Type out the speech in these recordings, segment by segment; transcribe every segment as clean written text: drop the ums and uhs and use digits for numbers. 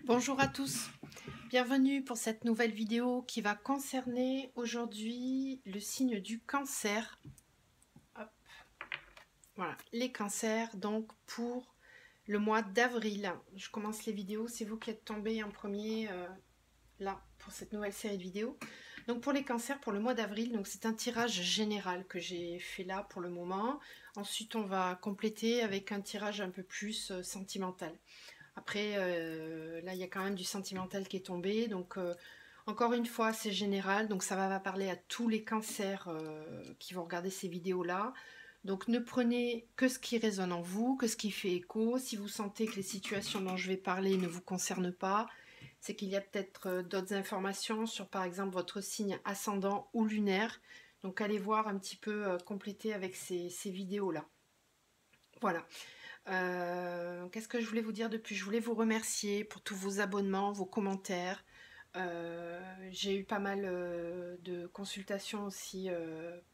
Bonjour à tous, bienvenue pour cette nouvelle vidéo qui va concerner aujourd'hui le signe du cancer. Hop. Voilà, les cancers donc pour le mois d'avril. Je commence les vidéos, c'est vous qui êtes tombé en premier là pour cette nouvelle série de vidéos. Donc pour les cancers pour le mois d'avril, donc c'est un tirage général que j'ai fait là pour le moment. Ensuite on va compléter avec un tirage un peu plus sentimental. Après, là, il y a quand même du sentimental qui est tombé. Donc, encore une fois, c'est général. Donc, ça va parler à tous les cancers qui vont regarder ces vidéos-là. Donc, ne prenez que ce qui résonne en vous, que ce qui fait écho. Si vous sentez que les situations dont je vais parler ne vous concernent pas, c'est qu'il y a peut-être d'autres informations sur, par exemple, votre signe ascendant ou lunaire. Donc, allez voir un petit peu compléter avec ces vidéos-là. Voilà. Qu'est-ce que je voulais vous dire depuis? Je voulais vous remercier pour tous vos abonnements, vos commentaires. J'ai eu pas mal de consultations aussi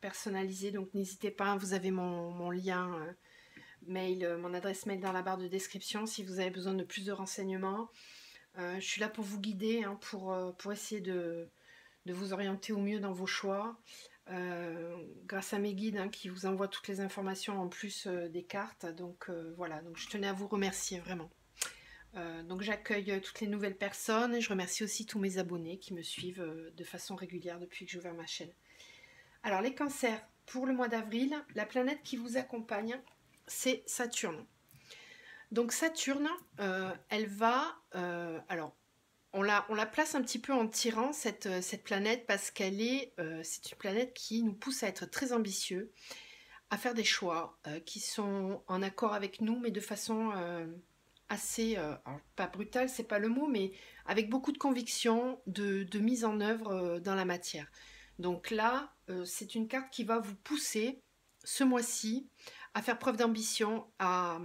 personnalisées, donc n'hésitez pas, vous avez mon lien mail, mon adresse mail dans la barre de description si vous avez besoin de plus de renseignements. Je suis là pour vous guider, hein, pour essayer de vous orienter au mieux dans vos choix. Grâce à mes guides hein, qui vous envoient toutes les informations en plus des cartes. Donc voilà, donc je tenais à vous remercier vraiment. Donc j'accueille toutes les nouvelles personnes et je remercie aussi tous mes abonnés qui me suivent de façon régulière depuis que j'ai ouvert ma chaîne. Alors les cancers, pour le mois d'avril, la planète qui vous accompagne, c'est Saturne. Donc Saturne, elle va... alors, on la place un petit peu en tirant cette planète parce qu'elle c'est une planète qui nous pousse à être très ambitieux, à faire des choix qui sont en accord avec nous, mais de façon assez, alors, pas brutale, c'est pas le mot, mais avec beaucoup de conviction, de mise en œuvre dans la matière. Donc là, c'est une carte qui va vous pousser ce mois-ci à faire preuve d'ambition, à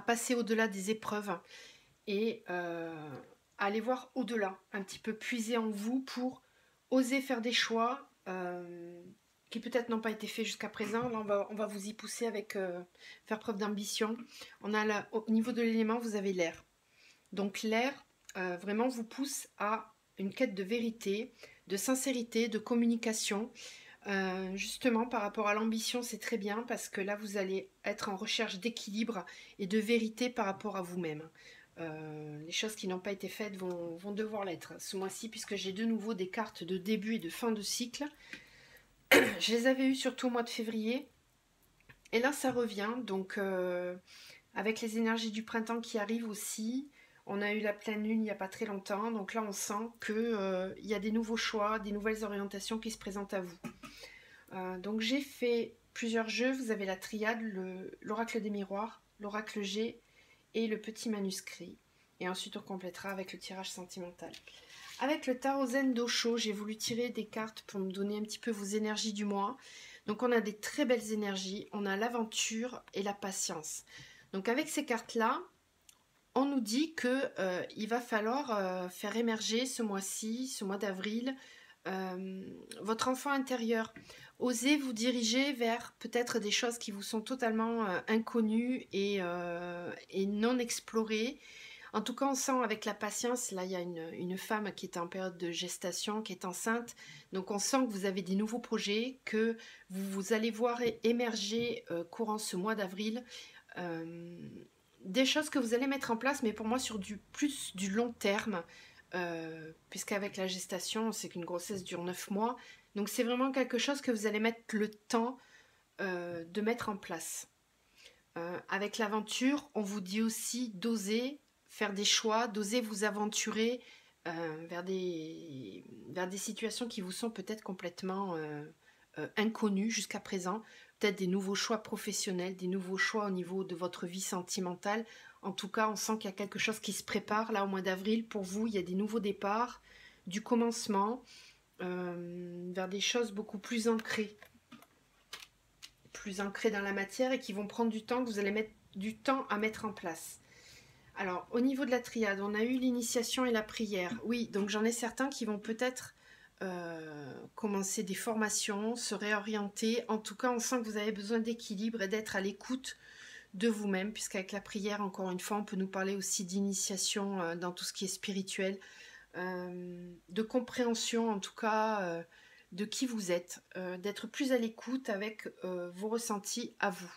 passer au-delà des épreuves et aller voir au-delà, un petit peu puiser en vous pour oser faire des choix qui peut-être n'ont pas été faits jusqu'à présent. Là, on va vous y pousser avec faire preuve d'ambition. Au niveau de l'élément, vous avez l'air. Donc l'air, vraiment, vous pousse à une quête de vérité, de sincérité, de communication. Justement, par rapport à l'ambition, c'est très bien parce que là, vous allez être en recherche d'équilibre et de vérité par rapport à vous-même. Les choses qui n'ont pas été faites vont devoir l'être ce mois-ci puisque j'ai de nouveau des cartes de début et de fin de cycle. Je les avais eues surtout au mois de février et là ça revient donc avec les énergies du printemps qui arrivent aussi. On a eu la pleine lune il n'y a pas très longtemps, donc là on sent qu'il y a des nouveaux choix, des nouvelles orientations qui se présentent à vous. Donc j'ai fait plusieurs jeux, vous avez la triade, l'oracle des miroirs, l'oracle G et le petit manuscrit. Et ensuite on complétera avec le tirage sentimental. Avec le tarot Zen d'Osho, j'ai voulu tirer des cartes pour me donner un petit peu vos énergies du mois. Donc on a des très belles énergies, on a l'aventure et la patience. Donc avec ces cartes-là, on nous dit que il va falloir faire émerger ce mois-ci, ce mois d'avril, votre enfant intérieur. Osez vous diriger vers peut-être des choses qui vous sont totalement inconnues et non explorées. En tout cas, on sent avec la patience, là il y a une femme qui est en période de gestation, qui est enceinte, donc on sent que vous avez des nouveaux projets, que vous allez voir émerger courant ce mois d'avril, des choses que vous allez mettre en place, mais pour moi sur plus du long terme, puisqu'avec la gestation, c'est qu'une grossesse dure 9 mois, donc c'est vraiment quelque chose que vous allez mettre le temps de mettre en place. Avec l'aventure, on vous dit aussi d'oser faire des choix, d'oser vous aventurer vers des situations qui vous sont peut-être complètement inconnues jusqu'à présent, peut-être des nouveaux choix professionnels, des nouveaux choix au niveau de votre vie sentimentale. En tout cas, on sent qu'il y a quelque chose qui se prépare là au mois d'avril. Pour vous, il y a des nouveaux départs, du commencement, vers des choses beaucoup plus ancrées dans la matière et qui vont prendre du temps, que vous allez mettre du temps à mettre en place. Alors, au niveau de la triade, on a eu l'initiation et la prière. Oui, donc j'en ai certains qui vont peut-être commencer des formations, se réorienter. En tout cas, on sent que vous avez besoin d'équilibre et d'être à l'écoute de vous-même, puisqu'avec la prière, encore une fois, on peut nous parler aussi d'initiation dans tout ce qui est spirituel, de compréhension en tout cas de qui vous êtes, d'être plus à l'écoute avec vos ressentis à vous.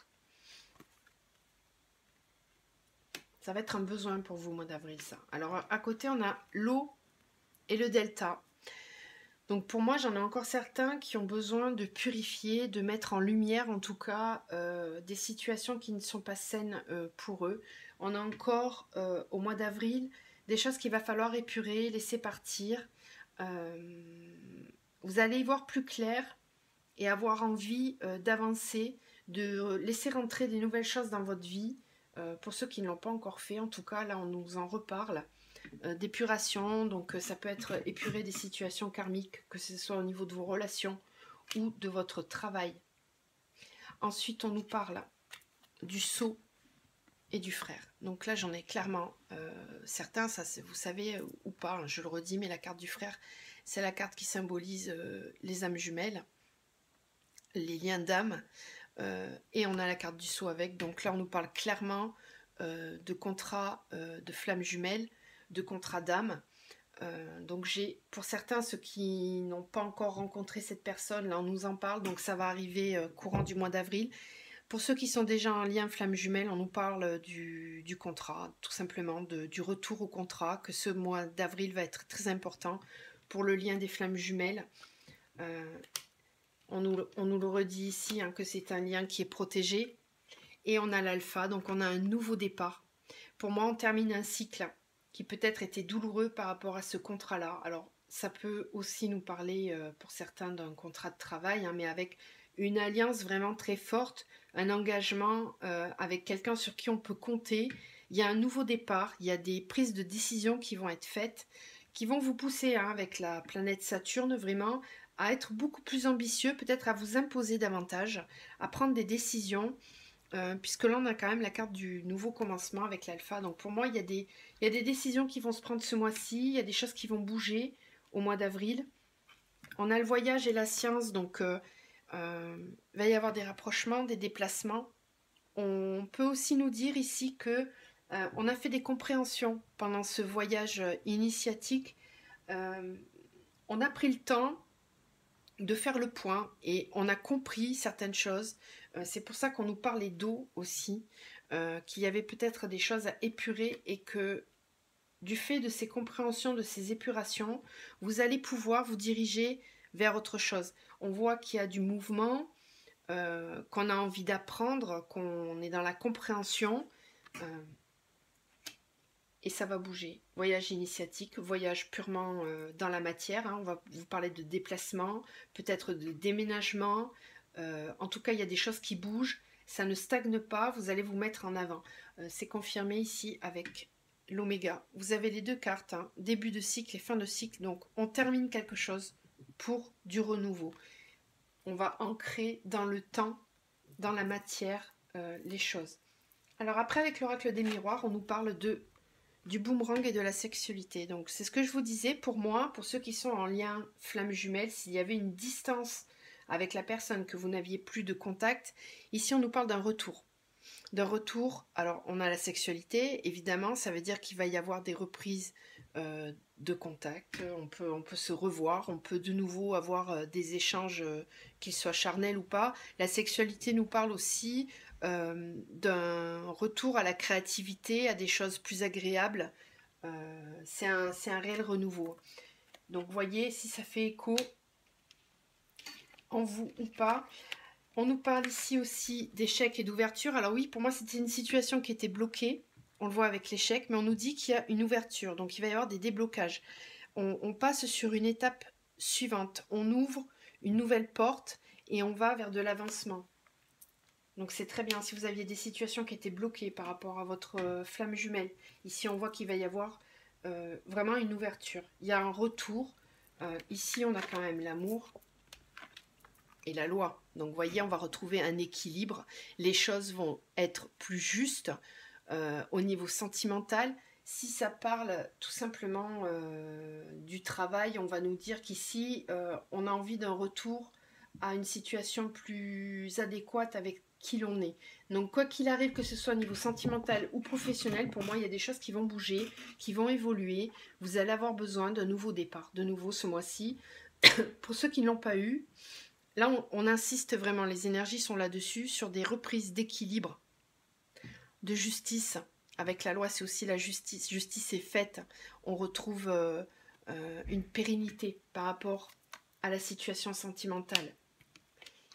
Ça va être un besoin pour vous au mois d'avril, ça. Alors à côté, on a l'eau et le delta. Donc pour moi, j'en ai encore certains qui ont besoin de purifier, de mettre en lumière en tout cas des situations qui ne sont pas saines pour eux. On a encore au mois d'avril des choses qu'il va falloir épurer, laisser partir. Vous allez y voir plus clair et avoir envie d'avancer, de laisser rentrer des nouvelles choses dans votre vie. Pour ceux qui ne l'ont pas encore fait, en tout cas, là on nous en reparle. D'épuration, donc ça peut être épurer des situations karmiques, que ce soit au niveau de vos relations ou de votre travail. Ensuite, on nous parle du sceau et du frère. Donc là, j'en ai clairement certains, ça vous savez ou pas, hein, je le redis, mais la carte du frère, c'est la carte qui symbolise les âmes jumelles, les liens d'âme, et on a la carte du sceau avec. Donc là, on nous parle clairement de contrat de flammes jumelles, de contrat d'âme. Donc j'ai, pour certains, ceux qui n'ont pas encore rencontré cette personne, là on nous en parle, donc ça va arriver courant du mois d'avril. Pour ceux qui sont déjà en lien flamme jumelle, on nous parle du contrat, tout simplement, du retour au contrat, que ce mois d'avril va être très important pour le lien des flammes jumelles. On nous le redit ici, hein, que c'est un lien qui est protégé. Et on a l'alpha, donc on a un nouveau départ. Pour moi, on termine un cycle qui peut-être était douloureux par rapport à ce contrat-là. Alors, ça peut aussi nous parler, pour certains, d'un contrat de travail, hein, mais avec une alliance vraiment très forte, un engagement avec quelqu'un sur qui on peut compter. Il y a un nouveau départ, il y a des prises de décision qui vont être faites, qui vont vous pousser, hein, avec la planète Saturne, vraiment, à être beaucoup plus ambitieux, peut-être à vous imposer davantage, à prendre des décisions, puisque là on a quand même la carte du nouveau commencement avec l'alpha. Donc pour moi il y a des décisions qui vont se prendre ce mois-ci, il y a des choses qui vont bouger au mois d'avril. On a le voyage et la science, donc il va y avoir des rapprochements, des déplacements. On peut aussi nous dire ici que on a fait des compréhensions pendant ce voyage initiatique. On a pris le temps de faire le point et on a compris certaines choses. C'est pour ça qu'on nous parlait d'eau aussi, qu'il y avait peut-être des choses à épurer et que du fait de ces compréhensions, de ces épurations, vous allez pouvoir vous diriger vers autre chose. On voit qu'il y a du mouvement, qu'on a envie d'apprendre, qu'on est dans la compréhension. Et ça va bouger. Voyage initiatique, voyage purement dans la matière. Hein. On va vous parler de déplacement, peut-être de déménagement. En tout cas, il y a des choses qui bougent. Ça ne stagne pas. Vous allez vous mettre en avant. C'est confirmé ici avec l'oméga. Vous avez les deux cartes, hein, début de cycle et fin de cycle. Donc, on termine quelque chose pour du renouveau. On va ancrer dans le temps, dans la matière, les choses. Alors après, avec l'oracle des miroirs, on nous parle du boomerang et de la sexualité. Donc c'est ce que je vous disais, pour moi, pour ceux qui sont en lien flamme jumelle, s'il y avait une distance avec la personne, que vous n'aviez plus de contact, ici on nous parle d'un retour. D'un retour, alors on a la sexualité, évidemment, ça veut dire qu'il va y avoir des reprises de contact, on peut se revoir, on peut de nouveau avoir des échanges, qu'ils soient charnels ou pas. La sexualité nous parle aussi d'un retour à la créativité, à des choses plus agréables. C'est un réel renouveau. Donc voyez si ça fait écho en vous ou pas. On nous parle ici aussi d'échec et d'ouverture. Alors oui, pour moi c'était une situation qui était bloquée. On le voit avec l'échec, mais on nous dit qu'il y a une ouverture. Donc il va y avoir des déblocages. On passe sur une étape suivante. On ouvre une nouvelle porte et on va vers de l'avancement. Donc c'est très bien. Si vous aviez des situations qui étaient bloquées par rapport à votre flamme jumelle, ici on voit qu'il va y avoir vraiment une ouverture. Il y a un retour. Ici on a quand même l'amour et la loi. Donc vous voyez, on va retrouver un équilibre. Les choses vont être plus justes au niveau sentimental. Si ça parle tout simplement du travail, on va nous dire qu'ici on a envie d'un retour à une situation plus adéquate avec qui l'on est. Donc quoi qu'il arrive, que ce soit au niveau sentimental ou professionnel, pour moi il y a des choses qui vont bouger, qui vont évoluer. Vous allez avoir besoin d'un nouveau départ, de nouveau ce mois-ci. Pour ceux qui ne l'ont pas eu, là on insiste vraiment, les énergies sont là-dessus, sur des reprises d'équilibre, de justice. Avec la loi, c'est aussi la justice. Justice est faite. On retrouve une pérennité par rapport à la situation sentimentale.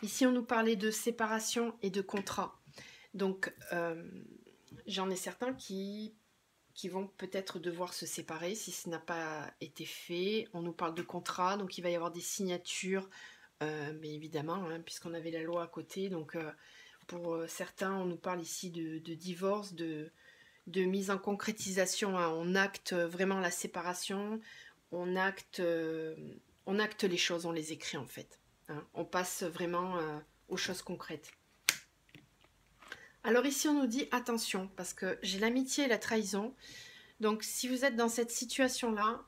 Ici, on nous parlait de séparation et de contrat. Donc, j'en ai certains qui vont peut-être devoir se séparer si ce n'a pas été fait. On nous parle de contrat, donc il va y avoir des signatures, mais évidemment, hein, puisqu'on avait la loi à côté. Donc, pour certains, on nous parle ici de divorce, de mise en concrétisation. Hein. On acte vraiment la séparation, on acte les choses, on les écrit en fait. Hein. On passe vraiment aux choses concrètes. Alors ici on nous dit attention, parce que j'ai l'amitié et la trahison. Donc si vous êtes dans cette situation-là,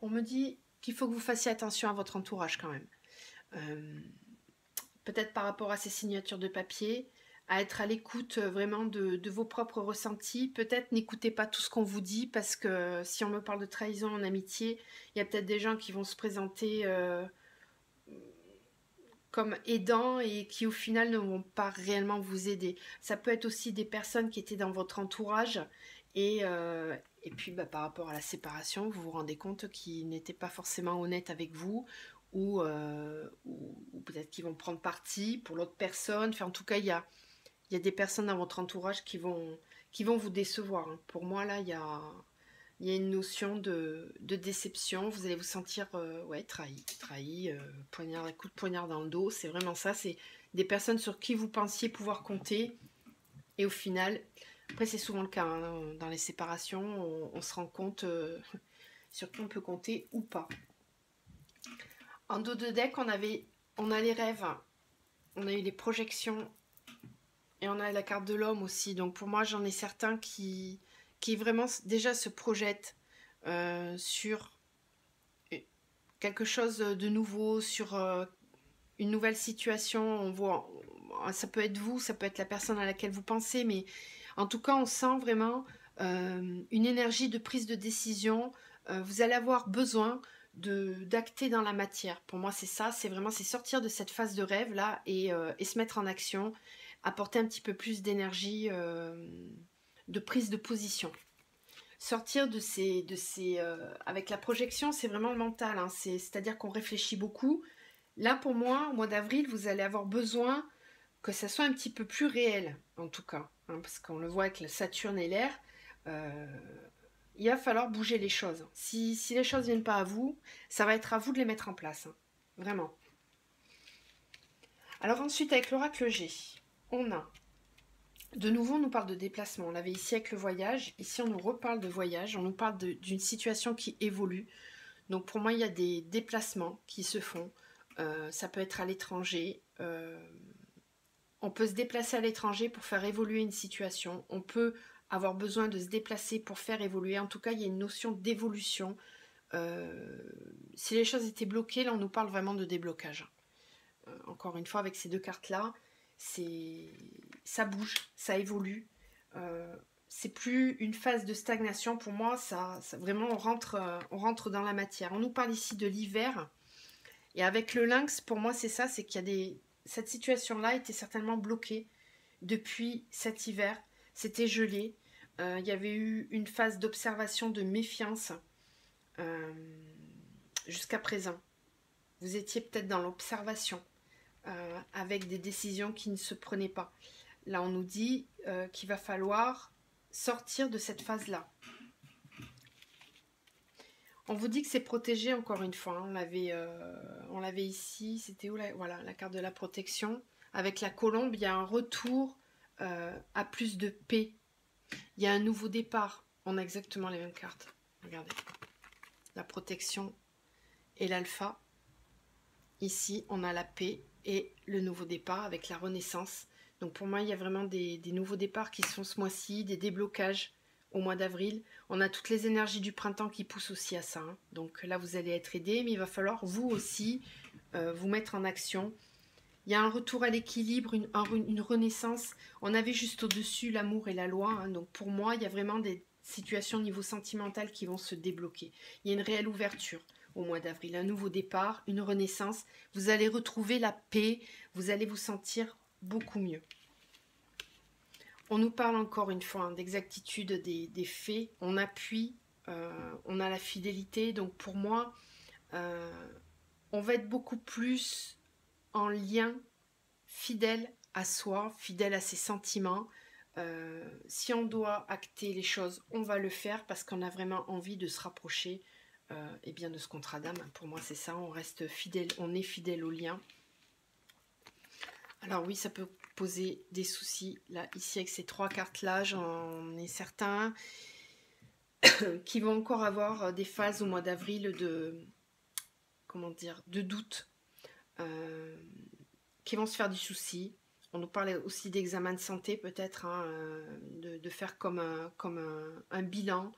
on me dit qu'il faut que vous fassiez attention à votre entourage quand même. Peut-être par rapport à ces signatures de papier, à être à l'écoute vraiment de vos propres ressentis. Peut-être n'écoutez pas tout ce qu'on vous dit, parce que si on me parle de trahison en amitié, il y a peut-être des gens qui vont se présenter comme aidants et qui au final ne vont pas réellement vous aider. Ça peut être aussi des personnes qui étaient dans votre entourage et puis par rapport à la séparation, vous vous rendez compte qu'ils n'étaient pas forcément honnêtes avec vous, ou peut-être qu'ils vont prendre parti pour l'autre personne. Enfin, en tout cas, il y a des personnes dans votre entourage qui vont vous décevoir. Hein. Pour moi, là, il y a une notion de déception. Vous allez vous sentir trahi, coup de poignard dans le dos. C'est vraiment ça. C'est des personnes sur qui vous pensiez pouvoir compter. Et au final, après c'est souvent le cas, hein, dans les séparations, on se rend compte sur qui on peut compter ou pas. En dos de deck, on a les rêves, on a eu les projections, et on a la carte de l'homme aussi. Donc pour moi, j'en ai certains qui vraiment déjà se projettent sur quelque chose de nouveau, sur une nouvelle situation. On voit, ça peut être vous, ça peut être la personne à laquelle vous pensez, mais en tout cas, on sent vraiment une énergie de prise de décision. Vous allez avoir besoin d'acter dans la matière. Pour moi, c'est ça, c'est sortir de cette phase de rêve là et se mettre en action, apporter un petit peu plus d'énergie, de prise de position. Sortir de ces avec la projection, c'est vraiment le mental, hein, c'est-à-dire qu'on réfléchit beaucoup. Là, pour moi, au mois d'avril, vous allez avoir besoin que ça soit un petit peu plus réel, en tout cas, hein, parce qu'on le voit avec la Saturne et l'air. Il va falloir bouger les choses. Si les choses ne viennent pas à vous, ça va être à vous de les mettre en place, hein, vraiment. Alors ensuite, avec l'oracle G, on a, de nouveau, on nous parle de déplacement. On l'avait ici avec le voyage. Ici, on nous reparle de voyage. On nous parle d'une situation qui évolue. Donc pour moi, il y a des déplacements qui se font. Ça peut être à l'étranger. On peut se déplacer à l'étranger pour faire évoluer une situation. On peut avoir besoin de se déplacer pour faire évoluer. En tout cas, il y a une notion d'évolution. Si les choses étaient bloquées, là, on nous parle vraiment de déblocage. Encore une fois, avec ces deux cartes-là, ça bouge, ça évolue. C'est plus une phase de stagnation. Pour moi, ça vraiment, on rentre dans la matière. On nous parle ici de l'hiver. Et avec le lynx, pour moi, c'est ça, c'est qu'il y a cette situation-là était certainement bloquée depuis cet hiver. C'était gelé. Il y avait eu une phase d'observation, de méfiance jusqu'à présent. Vous étiez peut-être dans l'observation avec des décisions qui ne se prenaient pas. Là, on nous dit qu'il va falloir sortir de cette phase-là. On vous dit que c'est protégé, encore une fois. Hein. On l'avait ici. C'était où voilà, la carte de la protection. Avec la colombe, il y a un retour à plus de paix. Il y a un nouveau départ. On a exactement les mêmes cartes. Regardez. La protection et l'alpha. Ici, on a la paix et le nouveau départ avec la renaissance. Donc pour moi, il y a vraiment des nouveaux départs qui se font ce mois-ci, des déblocages au mois d'avril. On a toutes les énergies du printemps qui poussent aussi à ça. Hein. Donc là, vous allez être aidés, mais il va falloir vous aussi vous mettre en action Il y a un retour à l'équilibre, une renaissance. On avait juste au-dessus l'amour et la loi. Hein, donc pour moi, il y a vraiment des situations au niveau sentimental qui vont se débloquer. Il y a une réelle ouverture au mois d'avril. Un nouveau départ, une renaissance. Vous allez retrouver la paix. Vous allez vous sentir beaucoup mieux. On nous parle encore une fois hein, d'exactitude des faits. On appuie, on a la fidélité. Donc pour moi, on va être beaucoup plus en lien, fidèle à soi, fidèle à ses sentiments. Si on doit acter les choses, on va le faire parce qu'on a vraiment envie de se rapprocher eh bien de ce contrat d'âme. Pour moi, c'est ça, on reste fidèle, on est fidèle au lien. Alors oui, ça peut poser des soucis. Là, ici, avec ces 3 cartes-là, j'en ai certains qui vont encore avoir des phases au mois d'avril de, comment dire, de doute, qui vont se faire du souci. On nous parle aussi d'examen de santé, peut-être, hein, de faire comme un bilan.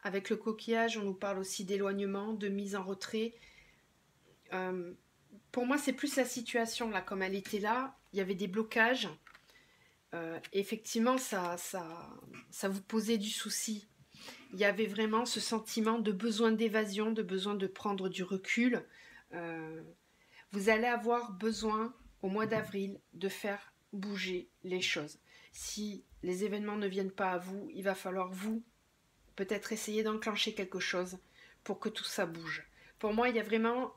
Avec le coquillage, on nous parle aussi d'éloignement, de mise en retrait. Pour moi, c'est plus la situation, là, comme elle était là. Il y avait des blocages. Effectivement, ça vous posait du souci. Il y avait vraiment ce sentiment de besoin d'évasion, de besoin de prendre du recul. Vous allez avoir besoin, au mois d'avril, de faire bouger les choses. Si les événements ne viennent pas à vous, il va falloir vous, peut-être essayer d'enclencher quelque chose pour que tout ça bouge. Pour moi, il y a vraiment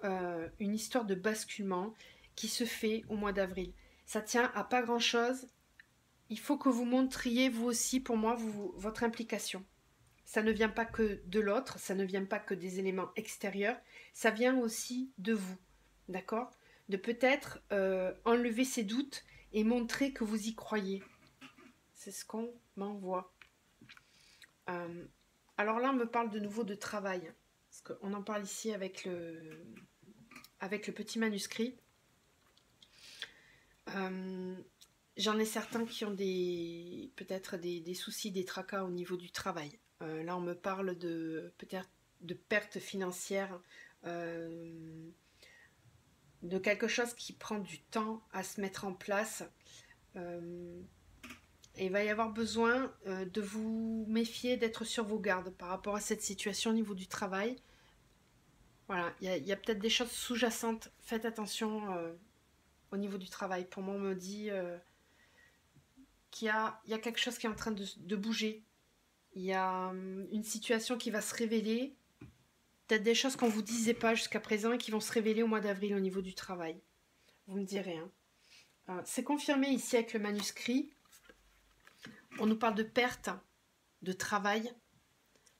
une histoire de basculement qui se fait au mois d'avril. Ça tient à pas grand-chose. Il faut que vous montriez, vous aussi, pour moi, votre implication. Ça ne vient pas que de l'autre, ça ne vient pas que des éléments extérieurs, ça vient aussi de vous, d'accord? De peut-être enlever ces doutes et montrer que vous y croyez. C'est ce qu'on m'envoie. Alors là, on me parle de nouveau de travail, parce qu'on en parle ici avec le petit manuscrit. J'en ai certains qui ont peut-être des soucis, des tracas au niveau du travail. Là, on me parle peut-être de pertes financières, de quelque chose qui prend du temps à se mettre en place. Et il va y avoir besoin de vous méfier, d'être sur vos gardes par rapport à cette situation au niveau du travail. Voilà, il y a peut-être des choses sous-jacentes. Faites attention au niveau du travail. Pour moi, on me dit qu'il y a quelque chose qui est en train de bouger. Il y a une situation qui va se révéler. Peut-être des choses qu'on ne vous disait pas jusqu'à présent et qui vont se révéler au mois d'avril au niveau du travail. Vous me direz. Hein. C'est confirmé ici avec le manuscrit. On nous parle de perte, de travail,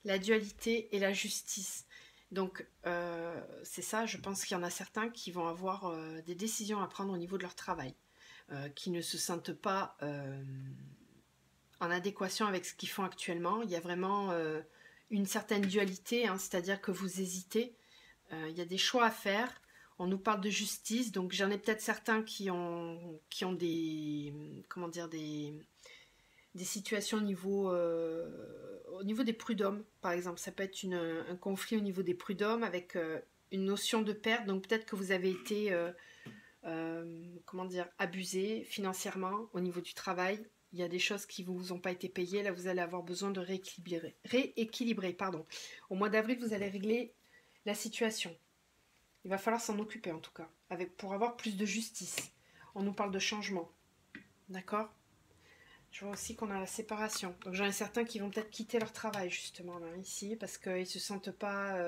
la dualité et la justice. Donc, c'est ça, je pense qu'il y en a certains qui vont avoir des décisions à prendre au niveau de leur travail, qui ne se sentent pas en adéquation avec ce qu'ils font actuellement. Il y a vraiment une certaine dualité, hein, c'est-à-dire que vous hésitez. Il y a des choix à faire. On nous parle de justice, donc j'en ai peut-être certains qui ont des, comment dire, des situations au niveau des prud'hommes, par exemple. Ça peut être un conflit au niveau des prud'hommes avec une notion de perte. Donc peut-être que vous avez été comment dire, abusé financièrement au niveau du travail. Il y a des choses qui ne vous ont pas été payées. Là, vous allez avoir besoin de rééquilibrer. Pardon. Au mois d'avril, vous allez régler la situation. Il va falloir s'en occuper en tout cas, pour avoir plus de justice. On nous parle de changement. D'accord ? Je vois aussi qu'on a la séparation. Donc j'en ai certains qui vont peut-être quitter leur travail justement là, ici, parce qu'ils ne se sentent pas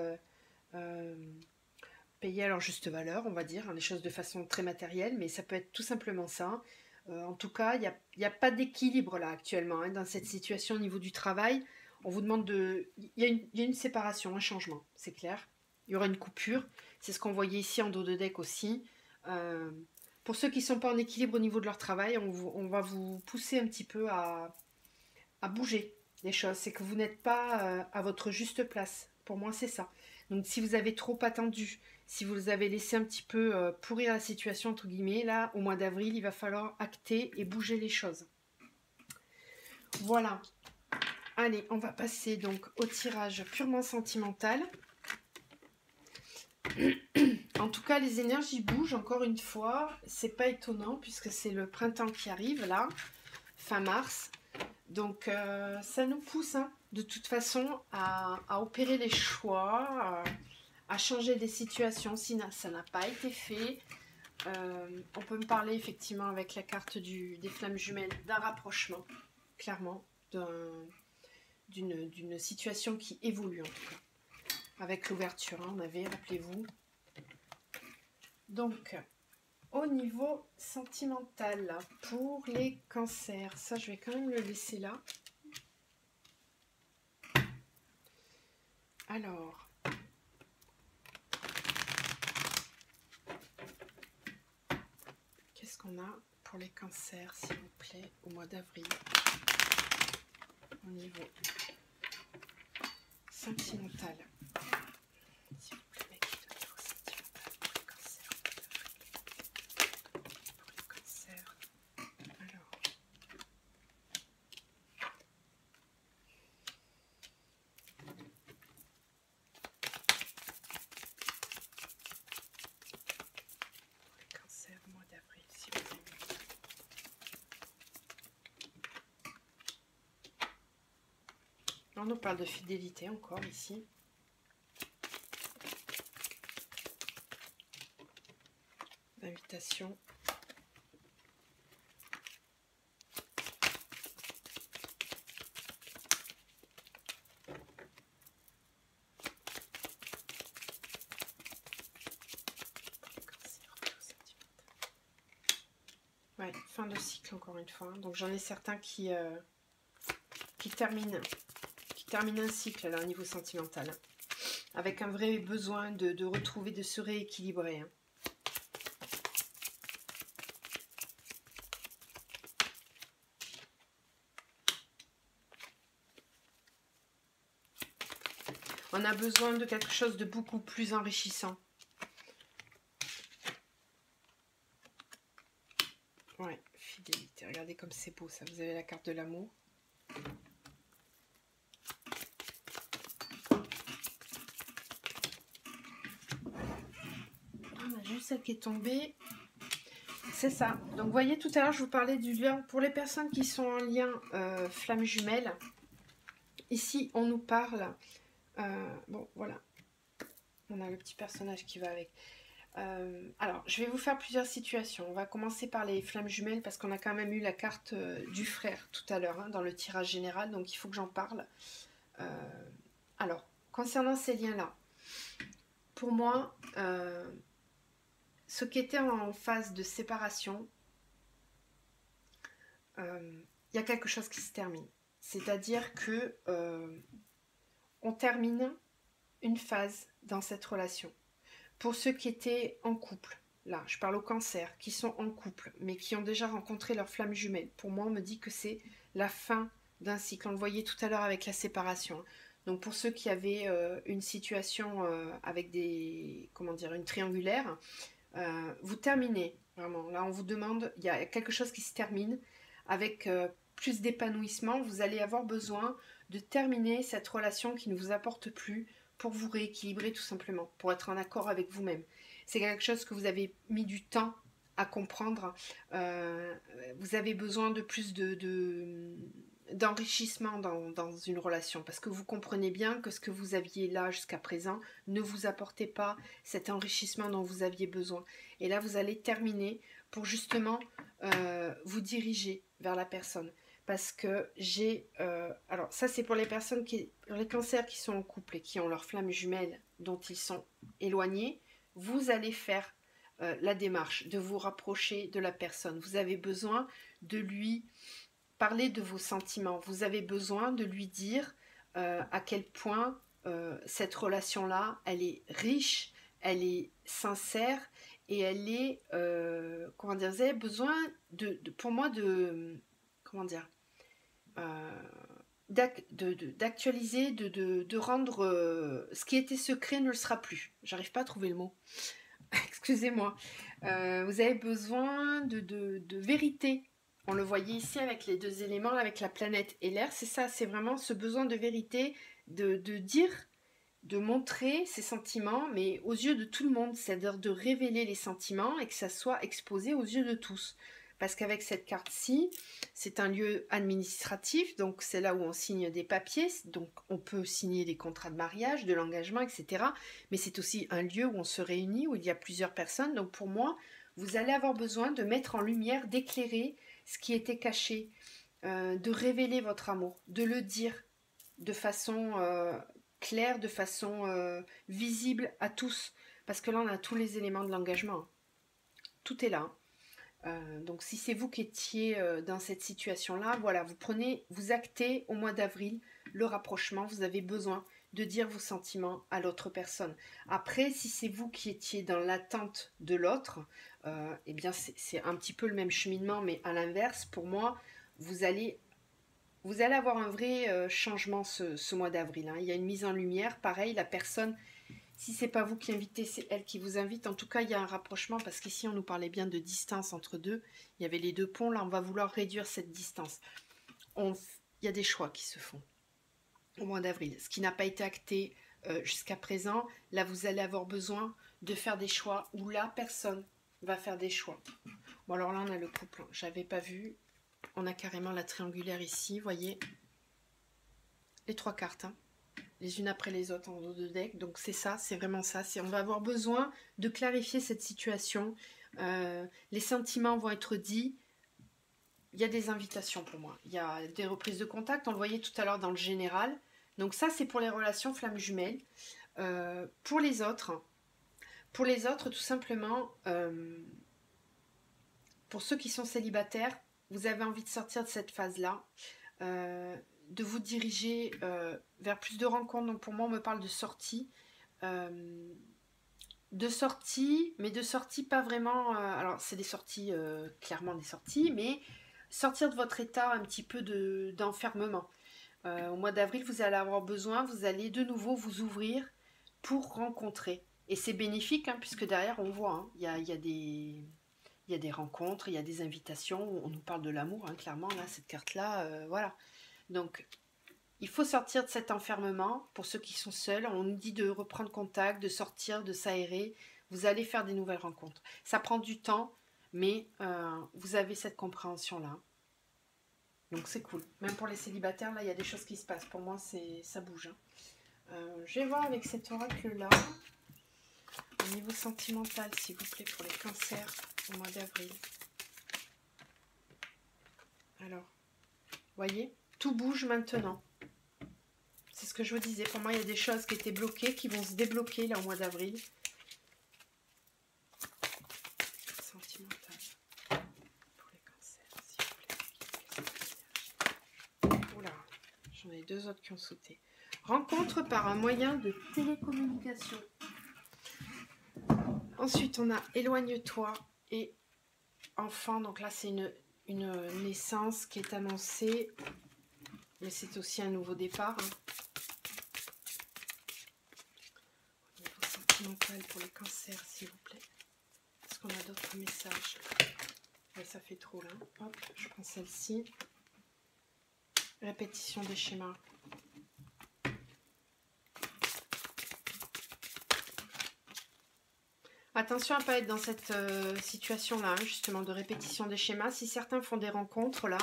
payés à leur juste valeur, on va dire, hein, les choses de façon très matérielle, mais ça peut être tout simplement ça. En tout cas, il n'y a pas d'équilibre là actuellement hein, dans cette situation au niveau du travail. On vous demande il y a une séparation, un changement, c'est clair. Il y aura une coupure. C'est ce qu'on voyait ici en dos de deck aussi. Pour ceux qui ne sont pas en équilibre au niveau de leur travail, on va vous pousser un petit peu à bouger les choses. C'est que vous n'êtes pas à votre juste place. Pour moi, c'est ça. Donc, si vous avez trop attendu, si vous avez laissé un petit peu pourrir la situation, entre guillemets, là, au mois d'avril, il va falloir acter et bouger les choses. Voilà. Allez, on va passer donc au tirage purement sentimental. En tout cas, les énergies bougent encore une fois. C'est pas étonnant puisque c'est le printemps qui arrive là, fin mars. Donc ça nous pousse hein, de toute façon à opérer les choix, à changer des situations si ça n'a pas été fait. On peut me parler effectivement avec la carte des flammes jumelles d'un rapprochement, clairement, d'une situation qui évolue en tout cas. Avec l'ouverture, hein, on avait, rappelez-vous. Donc, au niveau sentimental, pour les cancers, ça je vais quand même le laisser là. Alors, qu'est-ce qu'on a pour les cancers, s'il vous plaît, au mois d'avril, au niveau sentimental. S'il vous plaît, mettez au niveau sentimental pour les cancers. Pour les cancers. Alors. Pour les cancers au mois d'avril, s'il vous plaît. On nous parle de fidélité encore ici. D'invitation. Ouais, fin de cycle encore une fois. Donc j'en ai certains qui terminent un cycle là, au niveau sentimental. Avec un vrai besoin de retrouver, de se rééquilibrer. Hein. On a besoin de quelque chose de beaucoup plus enrichissant. Ouais, fidélité. Regardez comme c'est beau ça. Vous avez la carte de l'amour. On a juste celle qui est tombée. C'est ça. Donc, vous voyez, tout à l'heure, je vous parlais du lien. Pour les personnes qui sont en lien flamme jumelle, ici, on nous parle... bon, voilà. On a le petit personnage qui va avec. Alors, je vais vous faire plusieurs situations. On va commencer par les flammes jumelles parce qu'on a quand même eu la carte du frère tout à l'heure hein, dans le tirage général. Donc, il faut que j'en parle. Alors, concernant ces liens-là, pour moi... ce qui était en phase de séparation, y a quelque chose qui se termine. C'est-à-dire que on termine une phase dans cette relation. Pour ceux qui étaient en couple, là, je parle aux cancers, qui sont en couple, mais qui ont déjà rencontré leur flamme jumelle, pour moi, on me dit que c'est la fin d'un cycle. On le voyait tout à l'heure avec la séparation. Donc pour ceux qui avaient une situation avec des, comment dire, une triangulaire, vous terminez, vraiment. Là, on vous demande, il y a quelque chose qui se termine avec plus d'épanouissement. Vous allez avoir besoin de terminer cette relation qui ne vous apporte plus pour vous rééquilibrer tout simplement, pour être en accord avec vous-même. C'est quelque chose que vous avez mis du temps à comprendre. Vous avez besoin de plus d'enrichissement dans une relation parce que vous comprenez bien que ce que vous aviez là jusqu'à présent ne vous apportait pas cet enrichissement dont vous aviez besoin. Et là, vous allez terminer pour justement vous diriger vers la personne. Parce que j'ai... alors, ça, c'est pour les personnes les cancers qui sont en couple et qui ont leur flamme jumelle dont ils sont éloignés. Vous allez faire la démarche de vous rapprocher de la personne. Vous avez besoin de lui parler de vos sentiments. Vous avez besoin de lui dire à quel point cette relation-là, elle est riche, elle est sincère et elle est, comment dire, vous avez besoin pour moi comment dire, d'actualiser, de rendre ce qui était secret ne le sera plus. J'arrive pas à trouver le mot. Excusez-moi. Vous avez besoin de vérité. On le voyait ici avec les deux éléments, avec la planète et l'air. C'est ça, c'est vraiment ce besoin de vérité, de dire de montrer ses sentiments, mais aux yeux de tout le monde, c'est-à-dire de révéler les sentiments et que ça soit exposé aux yeux de tous. Parce qu'avec cette carte-ci, c'est un lieu administratif, donc c'est là où on signe des papiers, donc on peut signer des contrats de mariage, de l'engagement, etc. Mais c'est aussi un lieu où on se réunit, où il y a plusieurs personnes. Donc pour moi, vous allez avoir besoin de mettre en lumière, d'éclairer ce qui était caché, de révéler votre amour, de le dire de façon claire, de façon visible à tous. Parce que là, on a tous les éléments de l'engagement. Tout est là. Donc si c'est vous qui étiez dans cette situation-là, voilà, vous actez au mois d'avril le rapprochement, vous avez besoin de dire vos sentiments à l'autre personne. Après, si c'est vous qui étiez dans l'attente de l'autre, eh bien c'est un petit peu le même cheminement, mais à l'inverse, pour moi, vous allez avoir un vrai changement ce mois d'avril. Hein. Il y a une mise en lumière, pareil, la personne... Si c'est pas vous qui invitez, c'est elle qui vous invite. En tout cas, il y a un rapprochement parce qu'ici, on nous parlait bien de distance entre deux. Il y avait les deux ponts. Là, on va vouloir réduire cette distance. Il y a des choix qui se font au mois d'avril. Ce qui n'a pas été acté jusqu'à présent, là, vous allez avoir besoin de faire des choix où la personne va faire des choix. Bon, alors là, on a le couple. J'avais pas vu. On a carrément la triangulaire ici, voyez. Les 3 cartes, hein. Les unes après les autres en haut de deck. Donc c'est ça, c'est vraiment ça. On va avoir besoin de clarifier cette situation. Les sentiments vont être dits. Il y a des invitations pour moi. Il y a des reprises de contact. On le voyait tout à l'heure dans le général. Donc ça, c'est pour les relations flammes jumelles. Pour les autres, tout simplement, pour ceux qui sont célibataires, vous avez envie de sortir de cette phase-là. De vous diriger vers plus de rencontres. Donc pour moi, on me parle de sortie. De sortie, mais de sortie pas vraiment... alors, c'est des sorties, clairement des sorties, mais sortir de votre état un petit peu d'enfermement. Au mois d'avril, vous allez avoir besoin, vous allez de nouveau vous ouvrir pour rencontrer. Et c'est bénéfique, hein, puisque derrière, on voit, hein, il y a des rencontres, il y a des invitations, on nous parle de l'amour, hein, clairement, là, cette carte-là, voilà. Donc, il faut sortir de cet enfermement. Pour ceux qui sont seuls, on nous dit de reprendre contact, de sortir, de s'aérer. Vous allez faire des nouvelles rencontres. Ça prend du temps, mais vous avez cette compréhension-là. Donc, c'est cool. Même pour les célibataires, là, il y a des choses qui se passent. Pour moi, ça bouge. Hein. Je vais voir avec cet oracle-là, au niveau sentimental, s'il vous plaît, pour les cancers au mois d'avril. Alors, voyez, tout bouge maintenant. C'est ce que je vous disais. Pour moi, il y a des choses qui étaient bloquées, qui vont se débloquer là au mois d'avril. Sentimental. Pour les cancers, s'il vous plaît. Oula, j'en ai 2 autres qui ont sauté. Rencontre par un moyen de télécommunication. Ensuite, on a éloigne-toi et enfant. Donc là, c'est une naissance qui est annoncée. Mais c'est aussi un nouveau départ. Hein. Sentimental pour les cancers, s'il vous plaît. Est-ce qu'on a d'autres messages? Ouais, ça fait trop là. Hop, je prends celle-ci. Répétition des schémas. Attention à ne pas être dans cette situation-là, hein, justement, de répétition des schémas. Si certains font des rencontres, là,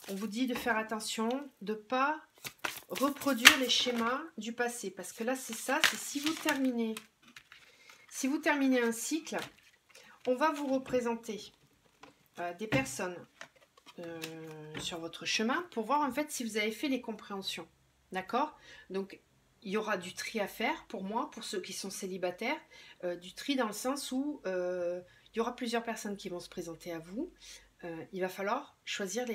on vous dit de faire attention, de ne pas reproduire les schémas du passé. Parce que là, c'est ça, c'est si vous terminez un cycle, on va vous représenter des personnes sur votre chemin pour voir en fait si vous avez fait les compréhensions. D'accord? Donc, il y aura du tri à faire pour moi, pour ceux qui sont célibataires, du tri dans le sens où il y aura plusieurs personnes qui vont se présenter à vous. Il va falloir choisir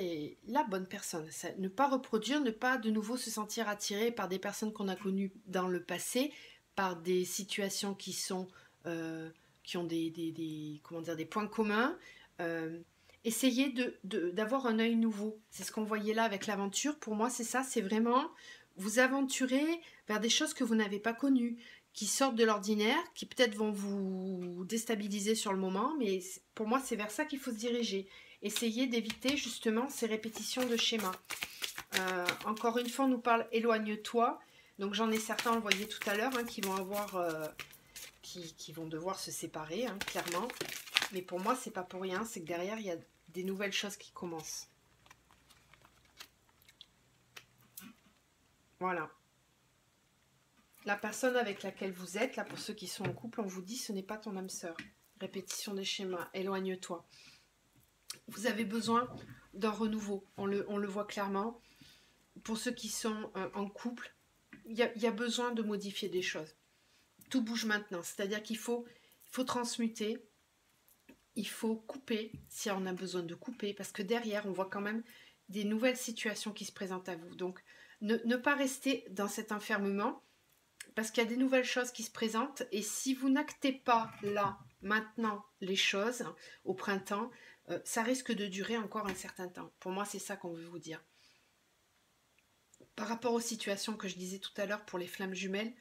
la bonne personne. Ne pas reproduire, ne pas de nouveau se sentir attiré par des personnes qu'on a connues dans le passé, par des situations qui ont des points communs. Essayez d'avoir un œil nouveau. C'est ce qu'on voyait là avec l'aventure. Pour moi, c'est ça, c'est vraiment vous aventurer vers des choses que vous n'avez pas connues, qui sortent de l'ordinaire, qui peut-être vont vous déstabiliser sur le moment, mais pour moi, c'est vers ça qu'il faut se diriger. Essayez d'éviter justement ces répétitions de schémas. Encore une fois, on nous parle éloigne-toi. Donc j'en ai certains, on le voyait tout à l'heure, hein, qui vont avoir, qui vont devoir se séparer, hein, clairement. Mais pour moi, c'est pas pour rien, c'est que derrière, il y a des nouvelles choses qui commencent. Voilà. La personne avec laquelle vous êtes, là pour ceux qui sont en couple, on vous dit ce n'est pas ton âme sœur. Répétition des schémas, éloigne-toi. Vous avez besoin d'un renouveau, on le voit clairement. Pour ceux qui sont en couple, il y a besoin de modifier des choses. Tout bouge maintenant, c'est-à-dire qu'il faut transmuter, il faut couper si on a besoin de couper, parce que derrière, on voit quand même des nouvelles situations qui se présentent à vous. Donc, ne pas rester dans cet enfermement, parce qu'il y a des nouvelles choses qui se présentent, et si vous n'actez pas là, maintenant, les choses, au printemps, ça risque de durer encore un certain temps. Pour moi, c'est ça qu'on veut vous dire. Par rapport aux situations que je disais tout à l'heure pour les flammes jumelles,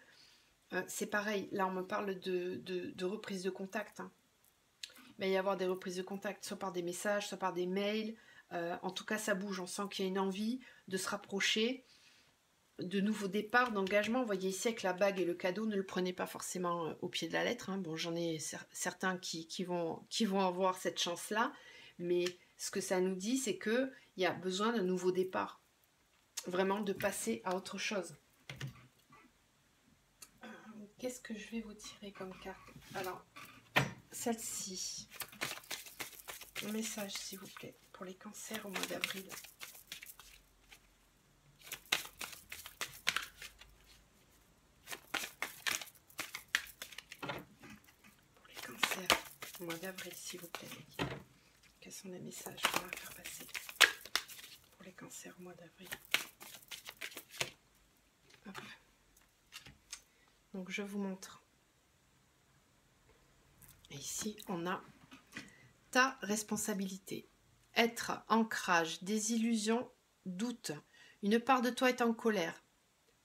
c'est pareil. Là, on me parle de reprise de contact. Hein. Il va y avoir des reprises de contact, soit par des messages, soit par des mails. En tout cas, ça bouge. On sent qu'il y a une envie de se rapprocher, de nouveaux départs, d'engagement. Vous voyez ici avec la bague et le cadeau, ne le prenez pas forcément au pied de la lettre. Hein. Bon, j'en ai certains qui vont avoir cette chance-là. Mais ce que ça nous dit, c'est qu'il y a besoin d'un nouveau départ. Vraiment de passer à autre chose. Qu'est-ce que je vais vous tirer comme carte? Alors, celle-ci. Un message, s'il vous plaît, pour les cancers au mois d'avril. Pour les cancers au mois d'avril, s'il vous plaît. Quels sont les messages qu'on va faire passer pour les cancers au mois d'avril? Donc je vous montre. Et ici, on a ta responsabilité. Être, ancrage, désillusion, doute. Une part de toi est en colère.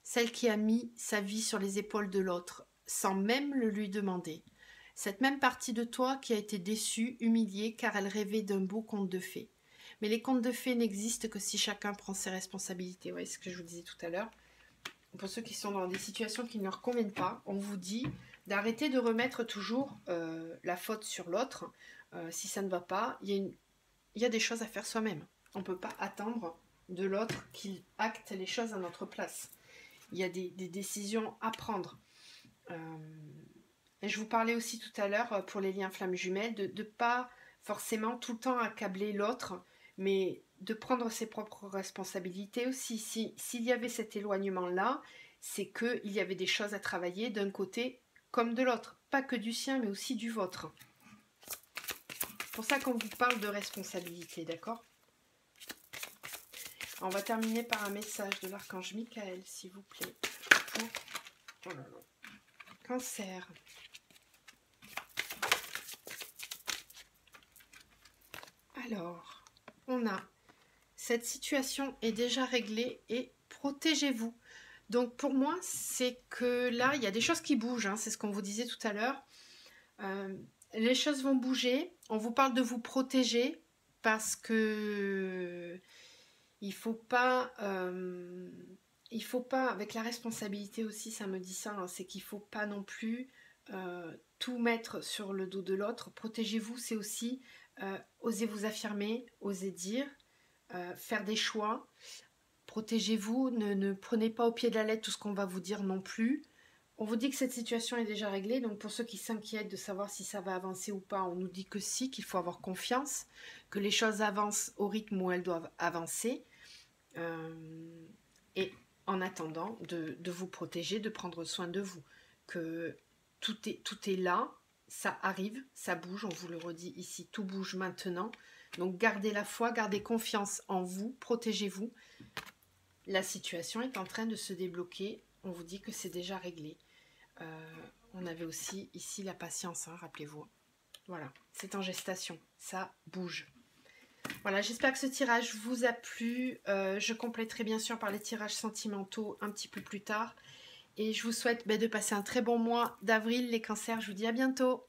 Celle qui a mis sa vie sur les épaules de l'autre, sans même le lui demander. Cette même partie de toi qui a été déçue, humiliée, car elle rêvait d'un beau conte de fées. Mais les contes de fées n'existent que si chacun prend ses responsabilités. Vous voyez ce que je vous disais tout à l'heure. Pour ceux qui sont dans des situations qui ne leur conviennent pas, on vous dit d'arrêter de remettre toujours la faute sur l'autre. Si ça ne va pas, il y a des choses à faire soi-même. On ne peut pas attendre de l'autre qu'il acte les choses à notre place. Il y a des décisions à prendre. Et je vous parlais aussi tout à l'heure pour les liens flammes jumelles, de ne pas forcément tout le temps accabler l'autre, mais de prendre ses propres responsabilités aussi. S'il y avait cet éloignement-là, c'est qu'il y avait des choses à travailler d'un côté comme de l'autre. Pas que du sien, mais aussi du vôtre. C'est pour ça qu'on vous parle de responsabilité, d'accord? On va terminer par un message de l'archange Michael, s'il vous plaît. Oh là là. Cancer. Alors, on a cette situation est déjà réglée et protégez-vous. Donc pour moi, c'est que là, il y a des choses qui bougent, hein, c'est ce qu'on vous disait tout à l'heure. Les choses vont bouger, on vous parle de vous protéger parce que il faut pas, avec la responsabilité aussi, ça me dit ça, hein, c'est qu'il faut pas non plus tout mettre sur le dos de l'autre. Protégez-vous, c'est aussi osez vous affirmer, osez dire, faire des choix. Protégez-vous, ne prenez pas au pied de la lettre tout ce qu'on va vous dire non plus. On vous dit que cette situation est déjà réglée, donc pour ceux qui s'inquiètent de savoir si ça va avancer ou pas, on nous dit que si, qu'il faut avoir confiance, que les choses avancent au rythme où elles doivent avancer. Et en attendant, de vous protéger, de prendre soin de vous. Que tout est là, ça arrive, ça bouge, on vous le redit ici, tout bouge maintenant. Donc gardez la foi, gardez confiance en vous, protégez-vous. La situation est en train de se débloquer, on vous dit que c'est déjà réglé. On avait aussi ici la patience, hein, rappelez-vous. Voilà, c'est en gestation, ça bouge. Voilà, j'espère que ce tirage vous a plu. Je compléterai bien sûr par les tirages sentimentaux un petit peu plus tard. Et je vous souhaite de passer un très bon mois d'avril, les cancers. Je vous dis à bientôt.